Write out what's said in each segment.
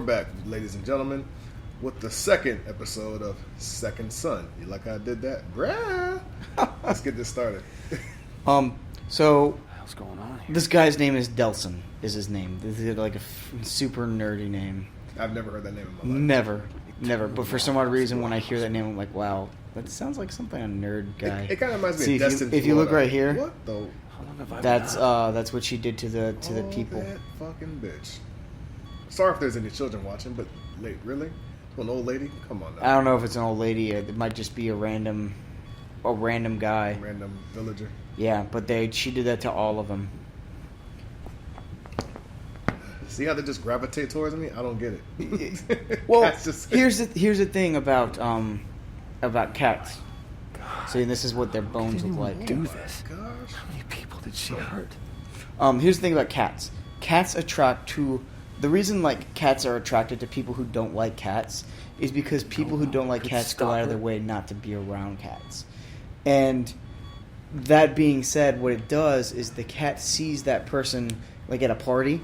back, ladies and gentlemen, with the second episode of Second Son. You like how I did that? Bruh. Let's get this started. So What's going on here? this guy's name is Delson. Is his name? This is like a super nerdy name. I've never heard that name in my life. Never. But for some odd reason, when I hear that name, I'm like, wow, that sounds like something a nerd guy. It kind of reminds me See, of Destin. if you look right here, what the? How long have I that's what she did to the people. That fucking bitch. Sorry if there's any children watching, but really? To an old lady? Come on now. I don't know if it's an old lady. It might just be a random guy. Random villager. Yeah, but she did that to all of them. See how they just gravitate towards me? I don't get it. Well, here's the thing about cats. See, this is what their bones look like. do this? Gosh. How many people did she hurt? Here's the thing about cats. Cats attract to... The reason, like, cats are attracted to people who don't like cats is because people who don't like cats go out of their way not to be around cats. And that being said, what it does is the cat sees that person, like, at a party.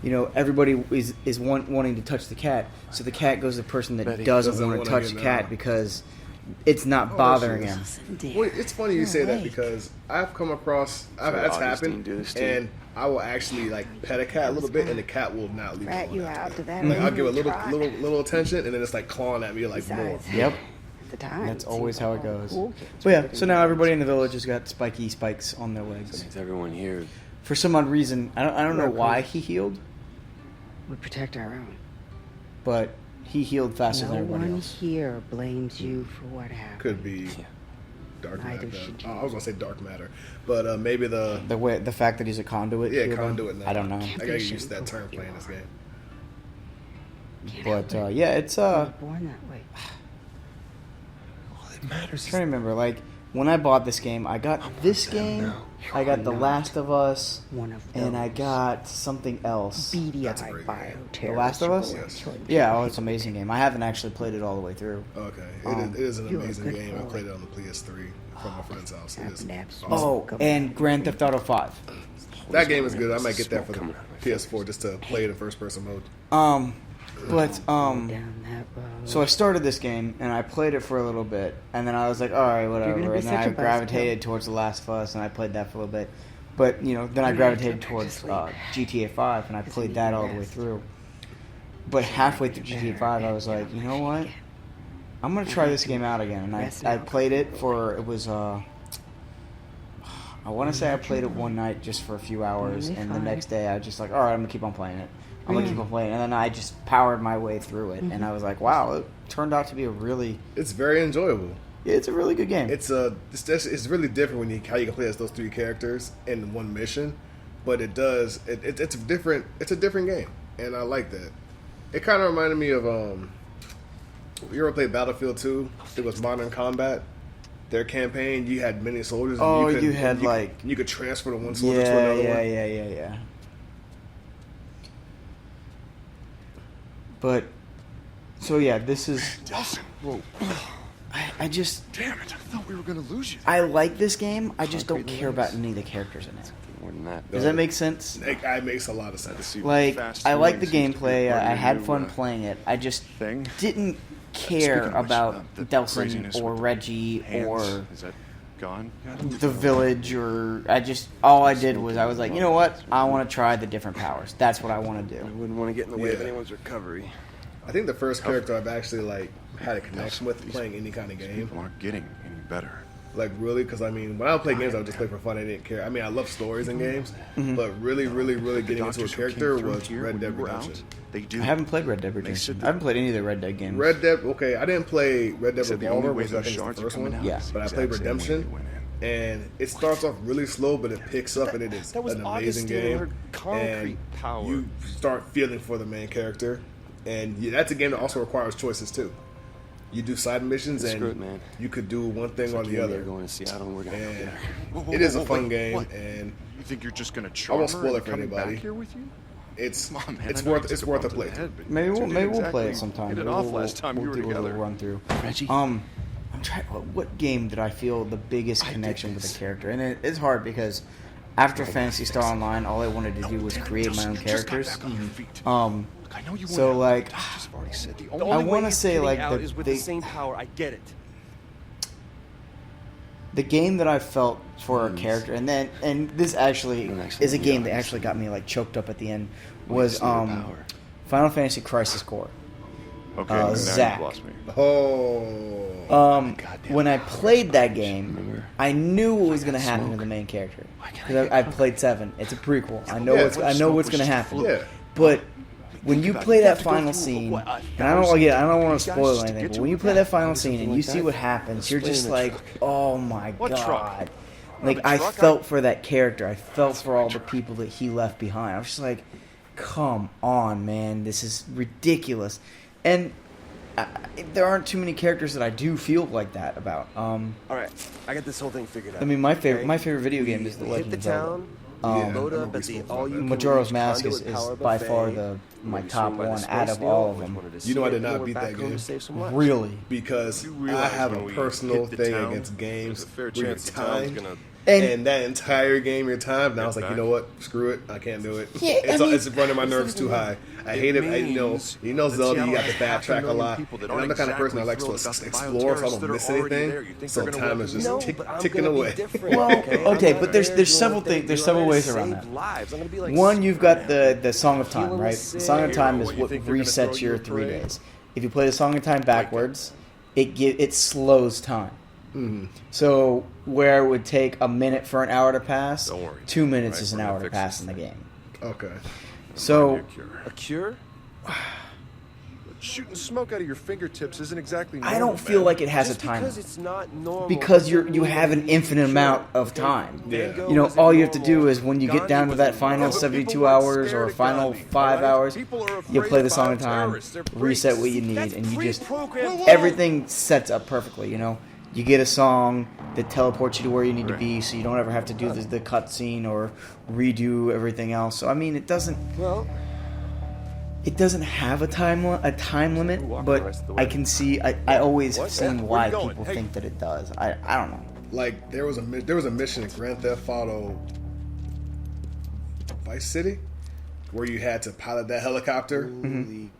You know, everybody is wanting to touch the cat, so the cat goes to the person that doesn't want to touch the cat because it's not bothering him. Well, it's funny you say that because I've come across that's happened, and I will actually like pet a cat a little bit, and the cat will not leave me alone. Like, I'll give a little attention, and then it's like clawing at me like more. Yep. That's always how it goes. But yeah, so now everybody in the village has got spiky spikes on their legs. Since everyone here, For some odd reason, I don't know why he healed, We protect our own. but he healed faster than No everybody one else. here blames you for what happened. Could be dark Neither matter. should you. I was gonna say dark matter, but maybe the The fact that he's a conduit. healed him, conduit. Now. I don't know, I gotta get used to that term playing this game. but yeah, it's You were born that way. all that matters I'm trying to remember, like, when I bought this game, I got this game, I got The Last of Us, One of and I those got something else. That's a beady-eyed great game. bioterrorists. The Last of Us? Yes. Yeah, oh, it's an amazing game. I haven't actually played it all the way through. Okay, it is an you're a amazing good game. I boy. played it on the PS3 from my friend's house. It is Abs- Oh, and Grand Theft Auto 5. that game is good. I might get that for the PS4 just to play it in first person mode. But down that road. so I started this game and I played it for a little bit, and then I was like, all right, You're gonna whatever. be And then such I a buzzkill. gravitated towards The Last of Us, and I played that for a little bit. But you know, then I You gravitated have to towards sleep. GTA 5, and I played that all the way through. But halfway through GTA 5, I was like, you know what? I'm gonna try this game out again, and I played it for it was I want to say I played it one night just for a few hours, and the next day I was just like, all right, I'm gonna keep on playing it. I'm gonna keep on playing it, and then I just powered my way through it, and I was like, wow, it turned out to be It's very enjoyable. it's a really good game. It's really different when how you can play as those three characters in one mission, but it's a different game, and I like that. It kind of reminded me of you ever played Battlefield 2? It was Modern Combat. Their campaign, you had many soldiers. Oh, and you could transfer to one soldier to another one. Yeah. But so yeah, this is. Whoa. I just Damn it! I thought we were gonna lose you. I like this game. I just don't care about any of the characters in it. More than that. Does that make sense? It makes a lot of sense. Like, I like the gameplay. I had fun playing it. I just thing. didn't care Speaking of which, about the Delson craziness or with the Reggie hands, or is that gone? the village, or all I did was I was like, you know what? I want to try the different powers. That's what I want to I do. wouldn't want to get in the way of Yeah. anyone's recovery. I think the first character I've actually like had a connection with playing any kind of game, People aren't getting any better. like really, because I mean, when I would play games, I would just play for fun. I didn't care. I mean, I love stories in games, but really getting into a character was Red Dead Redemption. They do. I haven't played Red Dead Redemption. I haven't played any of the Red Dead games. Red Dead. Okay, I didn't play Red Dead Said the only Revolver, way which I those think is the shards are first coming one. out Yeah. is the But I exact played same way Redemption, they went in. and it starts off really slow, but it picks up, and it is That was an amazing game. Augustine, concrete And power. you start feeling for the main character, and that's a game that also requires choices too. You do side missions, and Screw it, man. you could do one thing It's or like the you and me other. are going to Seattle, and we're gonna go And get her. Whoa, it is a whoa, fun wait, game, what? and You think you're just gonna I charm won't her spoil and it for coming anybody. back here with you? it's Come on, man. it's I know you worth took it's worth a bump to the playthrough. head, but Maybe you we'll didn't play it exactly sometime. hit it We'll- off we'll- last time you we'll were do a little together. run through. Reggie. I'm trying. What game did I feel the biggest connection with the character? And it's hard because after Phantasy Star Online, all I wanted to do was create my own Just got characters. back on your feet. Look, I know you So, wanna- like, I've already said the The only I only way wanna he's say, getting like, out the- is with they- the same power. I get it. the game that I felt for a character, and this actually An excellent is a game that leader, actually got me like choked up at the end, We was just need the power. Final Fantasy Crisis Core. Okay, now Zach. you've lost me. Oh. When I played that game, Remember? I knew what was going to gotta happen to smoke. the main character. Why can't I Because get I caught? played 7. It's a prequel. I know Yeah, what's going to was happen. Yeah. But when you about it. play You that have to go final through, scene, what, and I don't want guys to spoil just to anything, get but to when it? you play that final Maybe scene and something you like see that. what happens, you're Explain just the like, truck. oh my What truck? god. a Like, I truck? felt for that character. I felt for all the people that he left behind. I was just like, come on, man. This is ridiculous. And there aren't too many characters that I do feel like that about. All right, I got this whole thing figured out. I mean, my favorite okay? my favorite video game is The We Legend hit of the Zelda. town. Yeah, Load I up remember at we the spoke about all that. you Majora's Mask is Conduit power by far buffet. my Maybe top swing by the one Space out of Needle. all of Always them. wanted to You know see I it, did and not went beat back that home game. to save some lives. Really. Because You I realize have when a we personal hit the thing town, against games there's a fair where you're chance the town's timed. gonna- And that entire game, you're timed. And I was like, Get you know what? Screw it. I can't do it. Yeah, it's, I mean- it's running my nerves too high. I hate it. You know means Zelda, you that got to Seattle has backtrack a 500,000 lot. people that And I'm aren't the kind of person that likes exactly to thrilled about the explore, so I bioterrorists don't that are miss already anything. there. You think So they're gonna time welcome is just No, tick, but I'm ticking gonna be away. different, Well, okay? okay, I'm but not there's there several doing things. There's what several they ways do. around Save that. lives. I'm gonna be like One, you've got Superman. the Song of Time, Feeling right? sick. The Song of Time is What, you what think they're gonna resets throw your you a 3 parade? days. If you play the Song of Time backwards, it slows time. Mm-hmm. So where it would take a minute for an hour to pass, Don't worry. 2 minutes Right, is an we're gonna hour to fix pass this in the thing. game. Okay. So A cure? Shooting smoke out of your fingertips isn't exactly normal, I don't feel man. like it has Just a timer. because it's not normal. Because doesn't you mean have an it's infinite cure. amount of Okay, time. Yeah. Van Gogh You know, wasn't all you have to normal. do is when you get Gandhi down to that wasn't final normal. 72 People weren't hours or scared of final Gandhi, 5 right? hours, People are you afraid play the of Song of Time, bioterrorists. They're reset what you freaks. need, That's and you just pre-programmed. everything sets up perfectly. You know, you get a song that teleports you to where you need to be, so you don't ever have to do the cutscene or redo everything else. So I mean, it doesn't have a time limit, Walk but the rest of the I way. can see. I always have What? seen Where why you going? people Hey. think that it does. I don't know. Like there was a mission in Grand Theft Auto Vice City where you had to pilot that helicopter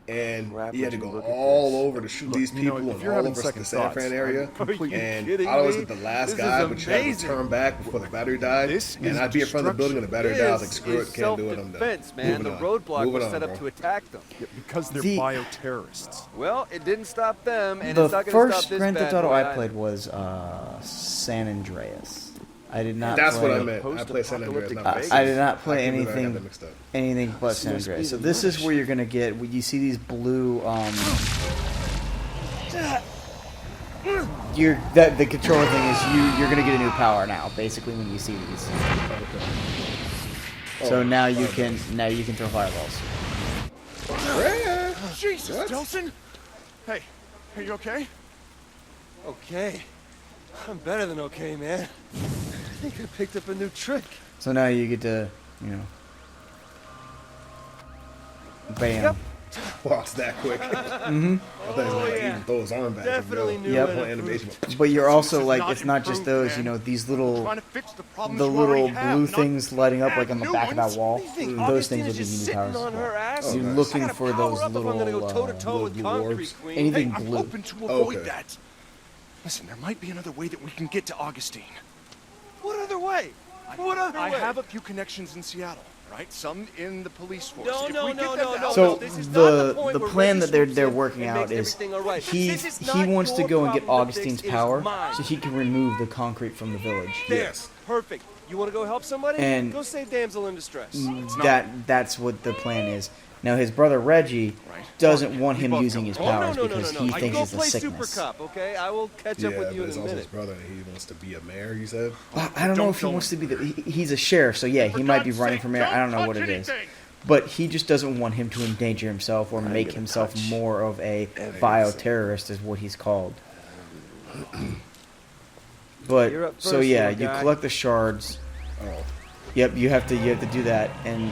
and crap, you had to would you go look at all this? over to shoot these you know, people if and you're all having over second the San thoughts, Fran area. Are you And kidding I was me? like the last This guy, is but you had to amazing. turn back before the battery died. This And is I'd be in front of the building and the battery died. I was like, screw it, can't do it. I'm done. Self-defense, man. Moving The on. roadblock Moving was on, set up bro. to attack them. Because they're The- bioterrorists. Well, it didn't stop them, and The it's not going to stop first this Grand Theft bad Auto boy I either. played was San Andreas. I did not. That's play, what I meant. I played San Andreas. Post-apocalyptic not Vegas. Vice I did not play I can't believe I got anything that mixed up. but San Andreas. So this is where you're gonna get. You see these blue. The controller thing is you're gonna get a new power now. Basically, when you see these. So now you can throw fireballs. Jesus, What? Delson? Hey, are you okay? Okay. I'm better than okay, man. I think I picked up a new trick. So now you get to bam. Yep. Wow, it's that quick. I thought he was gonna even throw his arm back. Definitely and knew Yep. it. Whole animation. But you're also This is like not it's not just improved, those. man. You know these little. Trying to fix the problems The you already little have, blue not things lighting up add like on the new back of that ones. wall. You think Those things Augustine will is give just you new sitting powers. on her ass? So you're nice. looking I gotta for power those up if I'm gonna little go toe-to-toe little with blue Concrete orbs. Queen. Anything Hey, I'm blue. hoping to avoid Okay. that. Listen, there might be another way that we can get to Augustine. What other way? What other I way? have a few connections in Seattle, right? Some in the police force. No, If no, we no, get no, them to no, help So no. us- This is not the point where plan Reggie that they're swoops in working and out makes is everything all right. he This is he not wants to your go and get problem to fix, Augustine's it is power mine. so he can remove the concrete from the village. There. Yes. Perfect. You want to go help somebody? And- go save damsel in distress. That's what the plan is. Now his brother Reggie Right. doesn't want We him both using go. his Oh, powers no, because no. he I thinks go it's a play sickness. Super Cup, okay? I will catch Yeah, up with but you in it's a also his minute. brother, and he wants to be a mayor. You said. I don't know if he wants to be he's a sheriff, so yeah, he might be running for mayor. I don't know what it is. But he just doesn't want him to endanger himself or make gonna himself touch more of a bioterrorist, is what he's called. But You're up so first, yeah, little you guy. collect the shards. Oh, Yep, you have to do that, and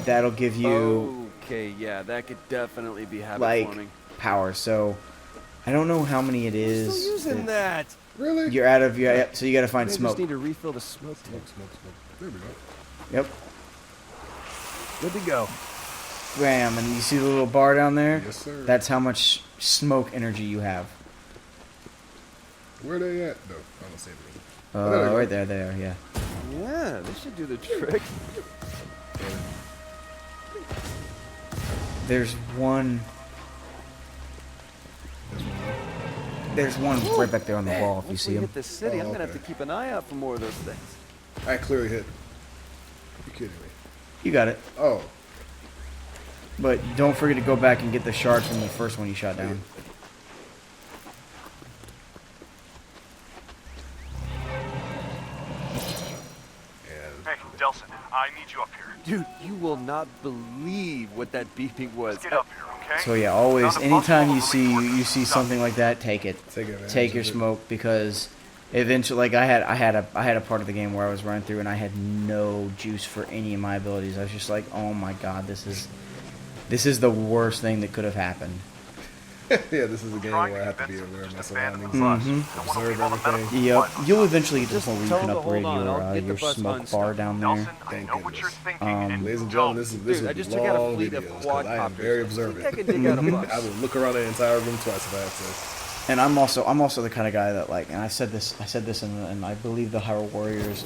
that'll give you Okay, yeah, that could definitely be habit like forming. power. So I don't know how many it Still is. using that. really? You're out of so you got to find Maybe smoke. just need to refill the smoke tank. There we go. Yep. Good to go. bam, and you see the little bar down there? Yes, sir. That's how much smoke energy you have. Where they at? No, I don't see anything. Right there, they are, yeah. Yeah, this should do the trick. There's one right back there on the wall if you Once see we him. hit the city, I'm gonna have okay. to keep an eye out for more of those things. I clearly hit. You kidding me? You got it. Oh, But don't forget to go back and get the shard from the first one you shot down. and Hey, Delson, I need you up here. Dude, you will not believe what that beeping was. Let's get up here, okay? So yeah, always, Not a anytime bus you full of elite see forces. something like that, take it. take advantage Take your of it. smoke because eventually, like I had a part of the game where I was running through and I had no juice for any of my abilities. I was just like, oh my god, this is the worst thing that could have happened. Yeah, this is a game Trying where I to have to be convince aware them of my just to abandon the surroundings, bus. Don't wanna observe leave all the medical everything. Yep, supplies you'll on. eventually get to the Just point where you tell can them to upgrade hold on, I'll get the your bus smoke unstuck. bar down there. Nelson, I Thank know what goodness. you're thinking, and Ladies and don't. gentlemen, this is Dude, I just took out a long fleet of videos, 'cause I am quadcopters. very I think I observant. can dig out a bus. I will look around the entire room twice if I have to. And I'm also the kind of guy that like, and I said this in I believe the Hyrule Warriors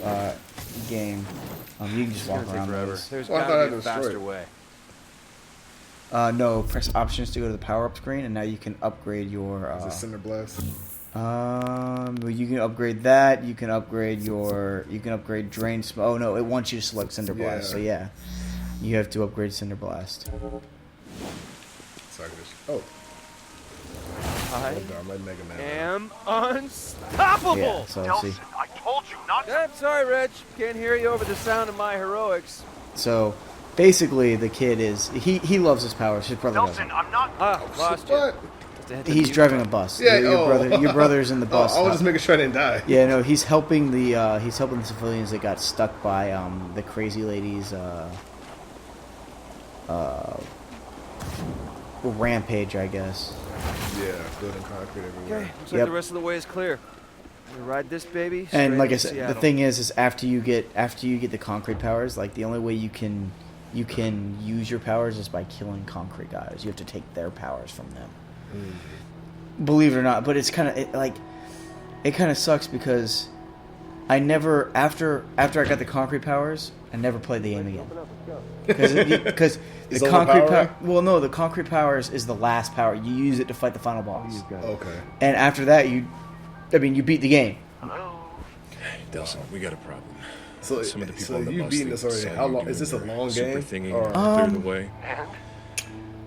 game. You can just It's walk gonna take around forever. those. There's Well, I thought gotta I be a destroyed faster it. way. No, press options to go to the power up screen, and now you can upgrade your. Is it Cinder Blast? Well, you can upgrade that. You can upgrade Drain Smoke. Oh no, it wants you to select Cinder Blast. Yeah. So yeah, you have to upgrade Cinder Blast. So I can just. Oh, I I'm like Mega Man. am unstoppable! Yeah. So see. Delson, I told you not to. I'm sorry, Reg. Can't hear you over the sound of my heroics. So basically, the kid is he loves his powers. His brother Delson, doesn't. I'm not. Ah, lost you. What? Must have hit the He's mute driving a button. bus. Yeah, Your brother's in the bus. I was just making sure I didn't die. Yeah, no, he's helping the civilians that got stuck by the crazy lady's rampage, I guess. Yeah, building concrete everywhere. Okay, looks like Yep. the rest of the way is clear. We ride this baby. And straight like I into said, the Seattle. thing is after you get the concrete powers, like the only way you can use your powers is by killing concrete guys. You have to take their powers from them. Believe it or not, but it's kind of it kind of sucks because I never after I got the concrete powers, I never played the game again. Because It's the concrete overpowering? well, no, the concrete powers is the last power. You use it to fight the final boss. Okay. And after that, you beat the game. Delson, we got a problem. So, Some of the people so on the you've bus beaten think this already. saw How you long is this a doing your long super game? thingy Or clear the way.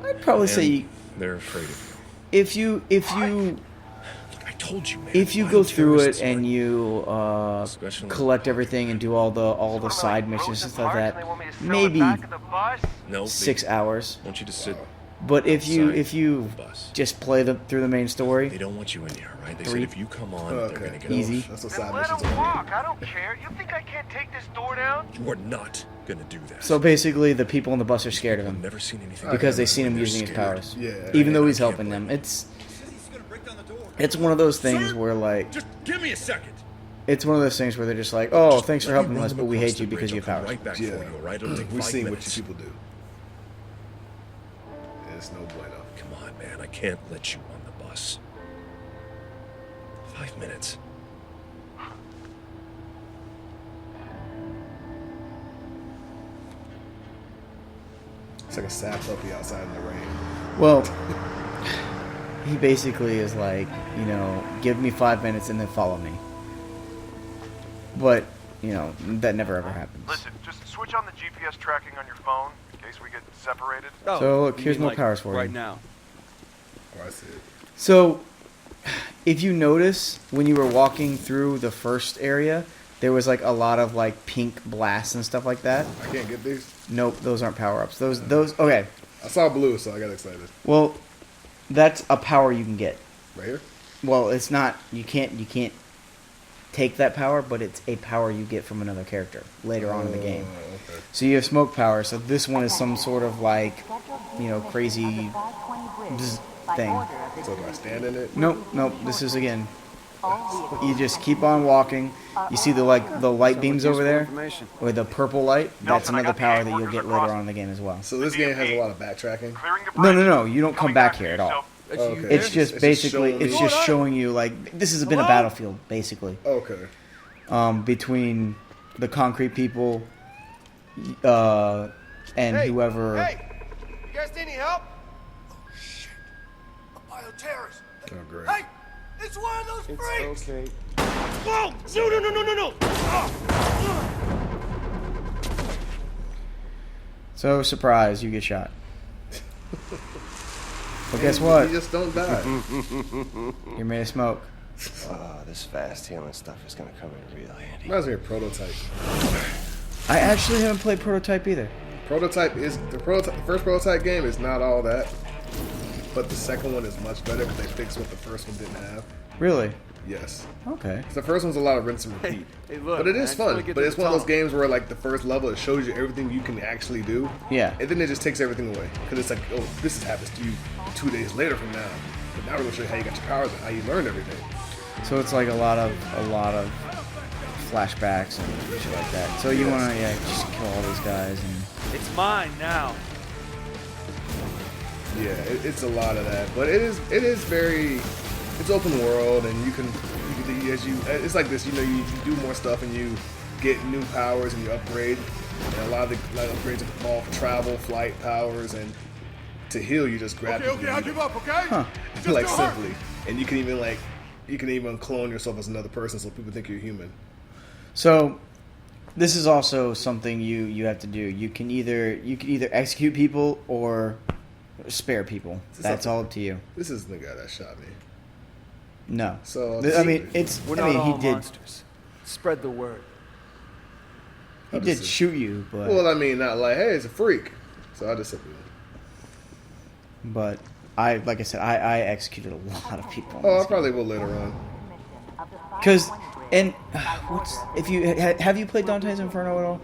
I'd probably say And they're afraid of you. if you I told you, man. if you Why go the through it terrorists and are- you Especially- collect everything and do all the side missions and stuff like that, maybe No, 6 hours. They want you to sit. But if you outside the bus. just play through the main They story, don't want you in here, right? They 3. said if you come on, okay, they're gonna get Easy. off. That's what Then side let missions him are. walk. I don't care. You think I can't take this door down? You are not gonna do that. so basically the people on the bus are scared of I've him never seen anything because like they've seen him They're using his scared. powers. Yeah. Even though I he's can't helping blame them, it's one of those things where like Just give me a second. it's one of those things where they're just like, oh, thanks for Let me helping run us, them but we across hate you the because bridge. you have I'll come powers. Right back Yeah. for you, all right? It'll take We've 5 seen minutes. what you people do. It's no bueno. Come on, man. I can't let you on the bus. 5 minutes. It's like a sap puppy outside in the rain. Well, he basically is like, give me 5 minutes and then follow me. But, that never ever happens. Listen, just switch on the GPS tracking on your phone in case we get separated. Oh, So, look, you here's mean, more like, powers for you. right now. Oh, I see it. So, if you notice, when you were walking through the first area, there was like a lot of like pink blasts and stuff like that. I can't get these. Nope, those aren't power-ups. Those, okay. I saw blue, so I got excited. Well, that's a power you can get. Right here? Well, it's not, you can't take that power, but it's a power you get from another character later on in the game. Oh, okay. So you have smoke power, so this one is some sort of like, crazy bzz thing. So do I stand in it? Nope, this is again. You just keep on walking. You see the light beams over there, Information. or the purple light. That's Nelson, I another got the power that A you'll get orders later across. on in the game as well. So this game has a lot of backtracking. Clearing the No, bridge. no, you don't come Coming back to here you, at all. so- That's you Okay. there? It's just It's just basically, showing it's me- just showing you like this has been a Hello? battlefield basically, Okay. between the concrete people, and Hey, whoever. Hey, you guys need any help? A bioterrorist. Oh, great. Hey, it's one of those freaks. okay. Whoa! No! So surprise, you get shot. But guess what? You just don't die. You're made of smoke. Oh, this fast healing stuff is gonna come in real handy. Reminds me of Prototype. I actually haven't played Prototype either. Prototype is the first Prototype game is not all that, but the second one is much better because they fixed what the first one didn't have. Really? Yes. Okay. The first one's a lot of rinse and repeat. Hey, look, but it man, I is just wanna fun. get But to it's the one of those tunnel. games where like the first level it shows you everything you can actually do. Yeah. And then it just takes everything away. Because it's like, oh, this has happens to you 2 days later from now. But now we're gonna show you how you got your powers and how you learned everything. So it's like a lot of flashbacks and shit like that. So you Yes. want to just kill all these guys and It's mine now. Yeah, it's a lot of that. But it is very it's open world and you can it's like this, you do more stuff and you get new powers and you upgrade. And a lot of the upgrades involve travel, flight powers, and to heal you just grab people I and give you- up, okay? Huh. Just like don't hurt. simply. And you can even clone yourself as another person so people think you're human. So this is also something you have to do. You can either execute people or spare people. Is this That's something- all up to you. This is the guy that shot me. No. So I mean, it's. We're I not mean, all he did. monsters. Spread the word. He I'll did just- shoot you, but Well, I mean, not like, hey, it's a freak. So I just said, but like I said, I executed a lot of people. oh, I probably will later on. Because what's if you have you played Dante's Inferno at all?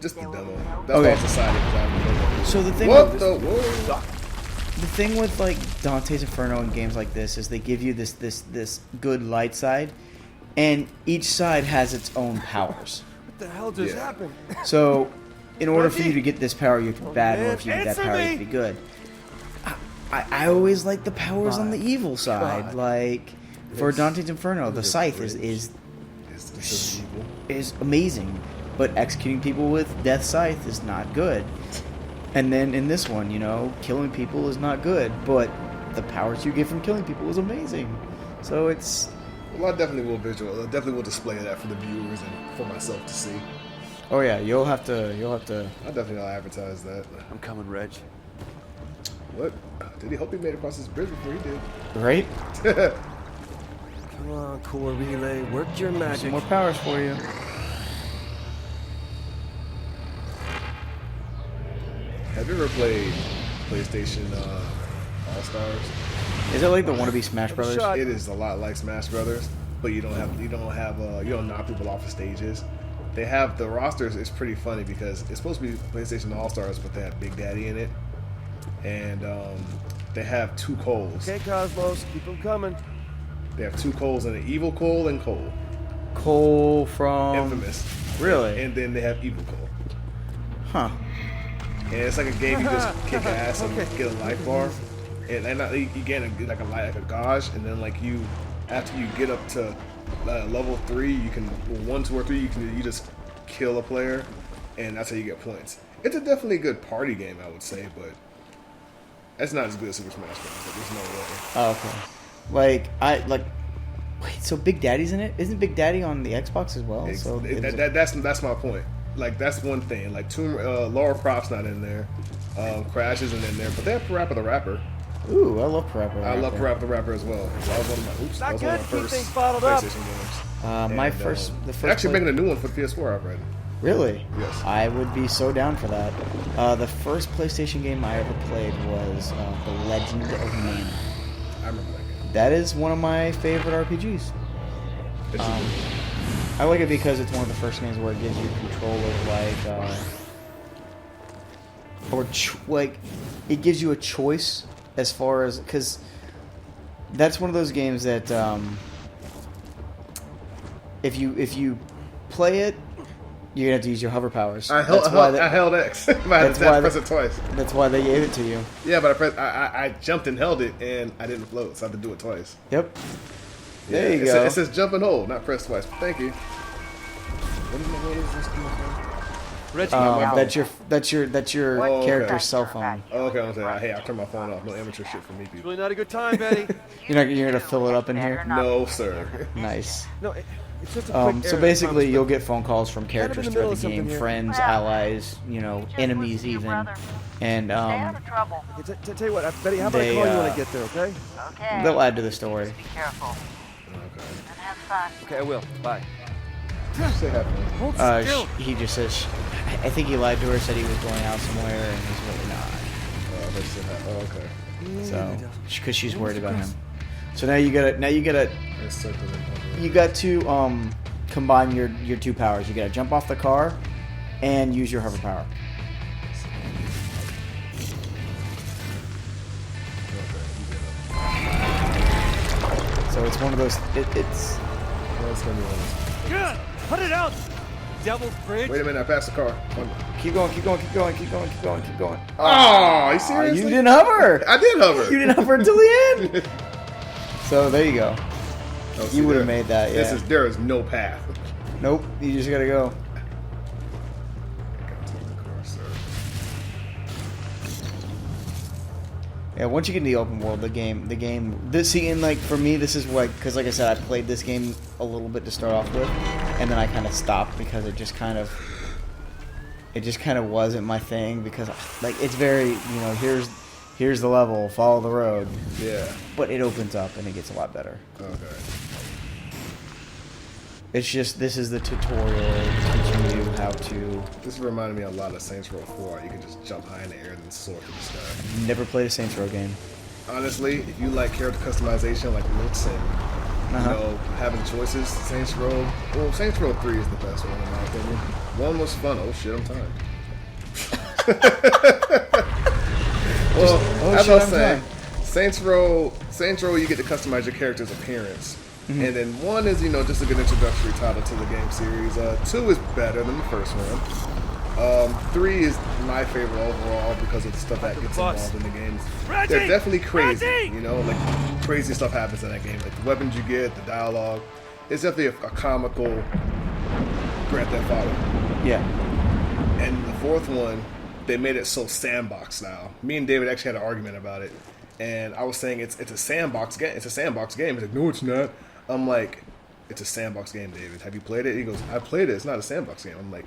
Just the demo. That's Okay. why I decided. 'Cause I haven't played it. So the thing What with the? Whoa. the thing with like Dante's Inferno and games like this is they give you this good light side, and each side has its own powers. What the hell just Yeah. happened? So, in order for you to get this power, you have to be bad. In order man, for you to get that answer power, you me! have to be good. I always like the powers on the evil side. God. Like for Dante's Inferno, the scythe is It's just evil. is amazing, but executing people with death scythe is not good. And then in this one, killing people is not good, but the powers you get from killing people is amazing. So it's Well, I definitely will display that for the viewers and for myself to see. oh yeah, you'll have to I definitely will advertise that. I'm coming, Reg. What? Did he hope he made it across this bridge before he did? right. Come on, core relay. Work your Some magic. more powers for you. Have you ever played PlayStation All Stars? Is it like the wannabe Smash Brothers? shot. It is a lot like Smash Brothers, but you don't knock people off of stages. They have the rosters. It's pretty funny because it's supposed to be PlayStation All Stars, but they have Big Daddy in it, and they have two Coles. Okay, Cosmos, keep them coming. They have two Coles and an Evil Cole and Cole, Cole from Infamous. Really? And then they have Evil Cole. Huh. And it's like a game you just kick ass and get a life bar, and you get like a gauge, and then like after you get up to level 3, you can 1, 2, or 3, you just kill a player, and that's how you get points. It's a definitely good party game, I would say, but it's not as good as Super Smash Bros. But there's no way. Oh, okay. Wait, so Big Daddy's in it? Isn't Big Daddy on the Xbox as well? So That's my point. Like that's one thing. Like Laura Croft's not in there, Crash isn't in there, but they have Parappa the Rapper. ooh, I love Parappa. I love Parappa the Rapper as well. So that was one of my Not one of my good. Keep first things bottled up. PlayStation games. The first. They're actually making a new one for the PS4. I've read. Really? Yes. I would be so down for that. The first PlayStation game I ever played was The Legend of Mana. I remember that game. That is one of my favorite RPGs. It's a good- I like it because it's one of the first games where it gives you control of it gives you a choice as far as because that's one of those games that if you play it, you're gonna have to use your hover powers. I held X. I had to press it twice. That's why they gave it to you. Yeah, but I jumped and held it, and I didn't float, so I had to do it twice. Yep. Yeah, There you go. It says jump and hold, not press twice. Thank you. What is this? Reggie, That's your Oh, character's okay. cell phone. Oh, okay, I'm saying, hey, I turned my phone off. No amateur shit for me, it's people. really not a good time, Betty. You're gonna fill it up in here. No, sir. Nice. No, it's just a quick So errand, basically, promise, you'll get phone calls from Kind of in characters the throughout middle the of something game, here. friends, allies, enemies even, and Stay out of trouble. Okay, tell you what, Betty, how about I call you when I get there, okay? Okay. they'll add to the story. Be careful Okay. and have fun. Okay, I will. Bye. Say happy. Hold still. He just says, I think he lied to her, said he was going out somewhere, and he's really not. They said happy. Oh, okay. So, because she's worried about him. So now you gotta Let's circle it. you got to combine your two powers. You gotta jump off the car and use your hover power. So it's one of those. It's That's gonna be one. Good. Put it out. Devil's Bridge. Wait a minute, I passed the car. keep going, keep going, keep going, keep going, keep going, keep going. Oh, you seriously? You didn't hover. I did hover. You didn't hover until the end. So there you go. Oh, see, You would have there- made that. Yeah. There is no path. Nope. You just gotta go. Yeah, once you get in the open world, for me, this is what, because like I said, I played this game a little bit to start off with, and then I kind of stopped because it just kind of wasn't my thing, because like it's very, here's the level, follow the road, Yeah. but it opens up and it gets a lot better. Okay. It's just, this is the tutorial teaching you how to. This reminded me a lot of Saints Row 4. You can just jump high in the air and then soar through the sky. Never played a Saints Row game. Honestly, if you like character customization like looks and having choices, Saints Row 3 is the best one in my opinion. One was fun. Oh shit, I'm tired. Well, as I was saying, Saints Row, you get to customize your character's appearance. And then 1 is, just a good introductory title to the game series. 2 is better than the first one. 3 is my favorite overall because of the stuff that gets involved in the games. They're definitely crazy, like crazy stuff happens in that game. Like the weapons you get, the dialogue. It's definitely a comical Grand Theft Auto. Yeah. And the 4th one, they made it so sandbox style. Me and David actually had an argument about it. And I was saying it's a sandbox game. It's a sandbox game. He's like, no, it's not. I'm like, it's a sandbox game, David. Have you played it? He goes, I played it. It's not a sandbox game. I'm like,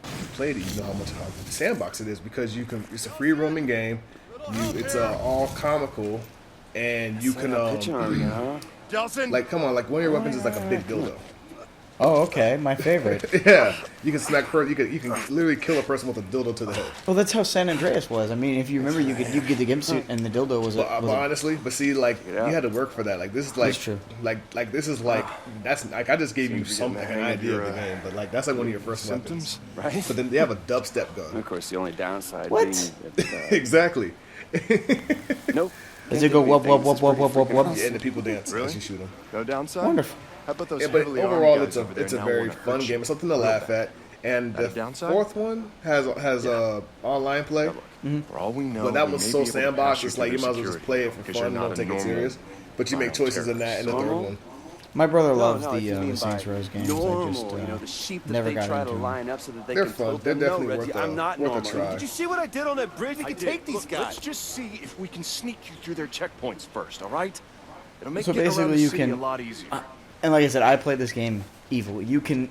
you played it. You know how sandbox it is because you can. It's a free roaming game. It's all comical, and you can like come on, like one of your weapons is like a big dildo. Oh, okay. My favorite. Yeah, you can smack. You can literally kill a person with a dildo to the head. Well, that's how San Andreas was. I mean, if you remember, you get the gimp suit and the dildo was. But honestly, see, like you had to work for that. Like this is like That's true. Like this is like that's like I just gave you something, an idea of the game, but like that's like one of your first symptoms, weapons. right? But then they have a dubstep gun. Of course, the only downside What? being that, Exactly. nope. Does it go wub wub wub wub wub wub wub? Yeah, and the people dance Really? as you shoot them. No downside? Wonderful. How about those Yeah, but heavily armed overall, guys over there it's a now very wanna fun hurt you? game. It's something to laugh at. And At a the downside? 4th one has online play. Now, look, for all we know, But that we was may so be able to sandbox. pass you It's like through you might as well just security play it for because fun you're and not don't a take it normal serious. But you make violent choices in that in the third Normal? one. My brother No, loves no, if you mean the Saints by Row games. normal, I just the sheep that never they got try to into them. line up so that they They're can fun. float They're them. No, definitely Reggie, worth a- I'm not worth a normal. try. Did you see what I did on that bridge? We I can did. take these Look, guys. let's just see if we can sneak you through their checkpoints first, all right? It'll make So getting around basically the you city can- a lot easier. And like I said, I played this game evil. You can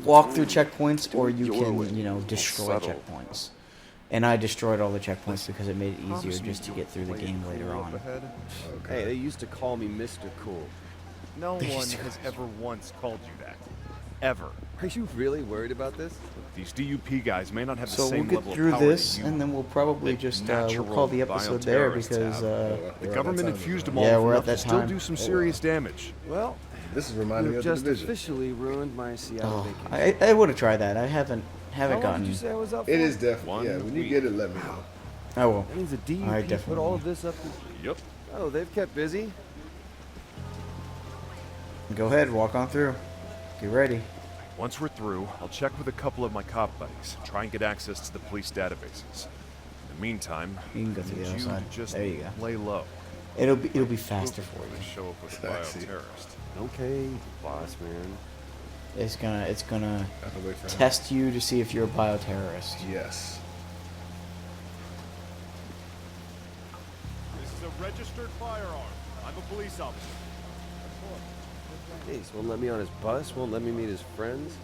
walk through checkpoints, or you your can way. destroy Subtle. checkpoints. And I destroyed all the checkpoints because it made it easier just to get through the game later on. Hey, they used to call me Mr. Cool. No They one used to- has ever once called you that. Ever. Are you really worried about this? These DUP guys may not have the So same we'll get level through of power this, that you and then we'll probably that just natural we'll call the vile episode there terrorists because have. We're The at that government time infused now. them all Yeah, with we're enough at that to still time. do some serious damage. Well, This is reminding me you've of the just Division. officially ruined my Seattle vacation. I would have tried that. I haven't How long gotten. did you say I was up for? It is definitely. One Yeah, when you week. get it, let me know. I will. That means the DUP I put definitely all will. of this up. Yep. Oh, they've kept busy. Go ahead, walk on through. Get ready. Once we're through, I'll check with a couple of my cop buddies, try and get access to the police databases. In the meantime, You can go through the other you side. just There you go. lay low. It'll be faster for When you. they show up with a Sexy. bioterrorist. Okay, boss man. It's gonna I have to wait for him. test you to see if you're a bioterrorist. Yes. This is a registered firearm. I'm a police officer. Jeez, won't let me on his bus, won't let me meet his friends.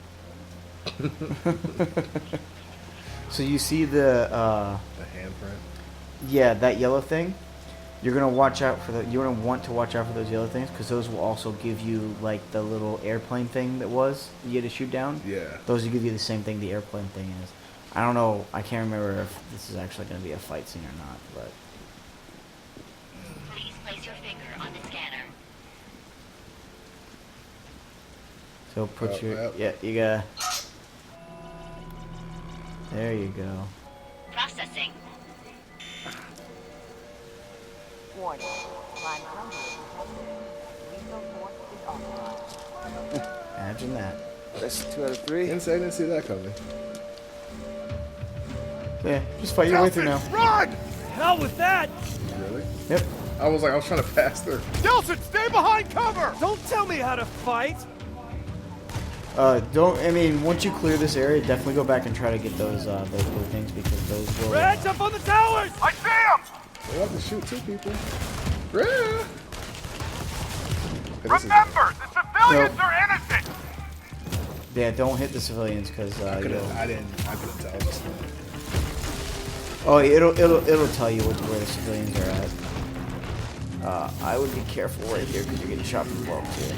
So you see the The handprint. yeah, that yellow thing. You're gonna watch out for you're gonna want to watch out for those yellow things because those will also give you like the little airplane thing that was you had to shoot down. Yeah. Those will give you the same thing the airplane thing is. I don't know. I can't remember if this is actually gonna be a fight scene or not, but Please place your finger on the scanner. so put Oh, your yep. yeah. You gotta. There you go. Processing. Warning. Climb conduit detected. Lethal force is authorized. Imagine that. That's 2 out of 3. Didn't see that coming. Yeah, just fight your way through now. Run! Hell with that! Really? Yep. I was trying to pass through. Delson, stay behind cover! Don't tell me how to fight! Once you clear this area, definitely go back and try to get those blue things because those will. Red, jump on the towers! I see him! We have to shoot 2 people. Yeah. Okay, this is- Remember, the civilians No. are innocent! Yeah, don't hit the civilians because I couldn't you'll. tell. Just, Oh, it'll tell you where the civilians are at. I would be careful right here because you're getting shot from below too.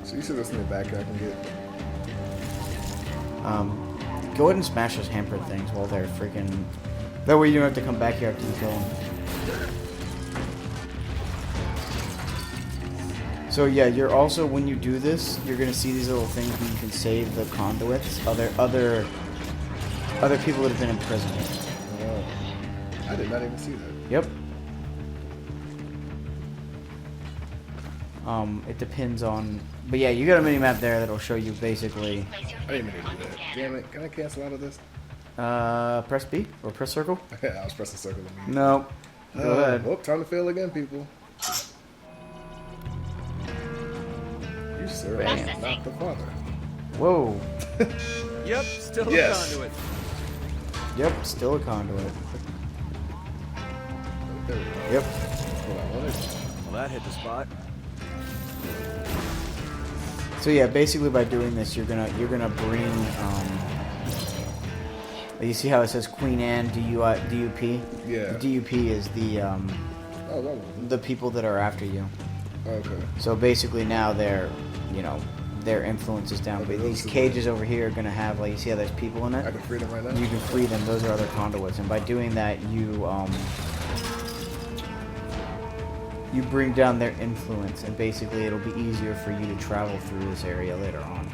so you said this in the back I can get. Go ahead and smash those hampered things while they're freaking. That way you don't have to come back here after you kill them. So yeah, you're also when you do this, you're gonna see these little things where you can save the conduits, other people that have been imprisoned. Oh, I did not even see that. Yep. It depends on, but yeah, you got a mini map there that'll show you basically. I didn't mean to do that. Damn it! Can I cancel out of this? Press B or press circle. I was pressing circle. No. Go ahead. Well, time to fail again, people. You sir, Bam. are not the father. Whoa. Yep, still Yes. a conduit. Yep, still a conduit. There we go. Yep. That's what I wanted. Well, that hit the spot. So yeah, basically by doing this, you're gonna bring. You see how it says Queen Anne DUP? Yeah. The DUP is the Oh, that was the people that are after you. okay. So basically now their influence is down. Okay, But these those are cages over here are gonna have you see how there's people in I it. can free them right now. You can free them. Those are other conduits, and by doing that, you bring down their influence, and basically it'll be easier for you to travel through this area later on.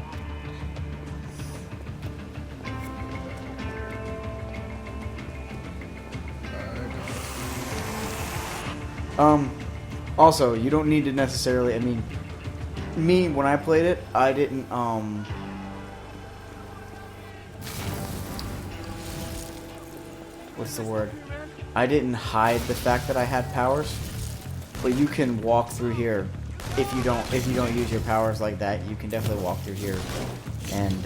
Also, you don't need to necessarily. I mean, me when I played it, I didn't. What's the word? I didn't hide the fact that I had powers, but you can walk through here. If you don't use your powers like that, you can definitely walk through here, and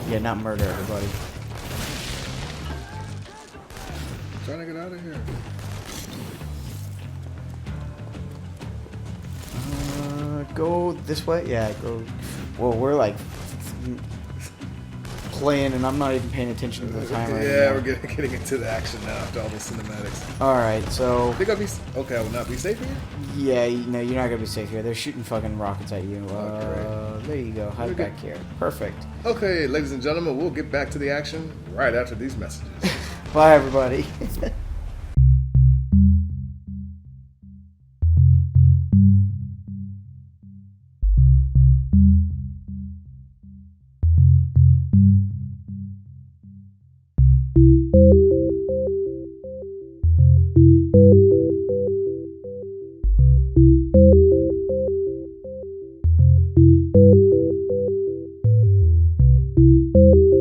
yeah, not murder everybody. Trying to get out of here. Go this way? Yeah, go. Well, we're like playing, and I'm not even paying attention to the timer. Yeah, we're getting into the action now after all those cinematics. Alright, so. I think I'll be okay. I will not be safe here. Yeah, no, you're not gonna be safe here. They're shooting fucking rockets at you. Okay. There you go. Hide Okay. back here. Perfect. Okay, ladies and gentlemen, we'll get back to the action right after these messages. Bye, everybody.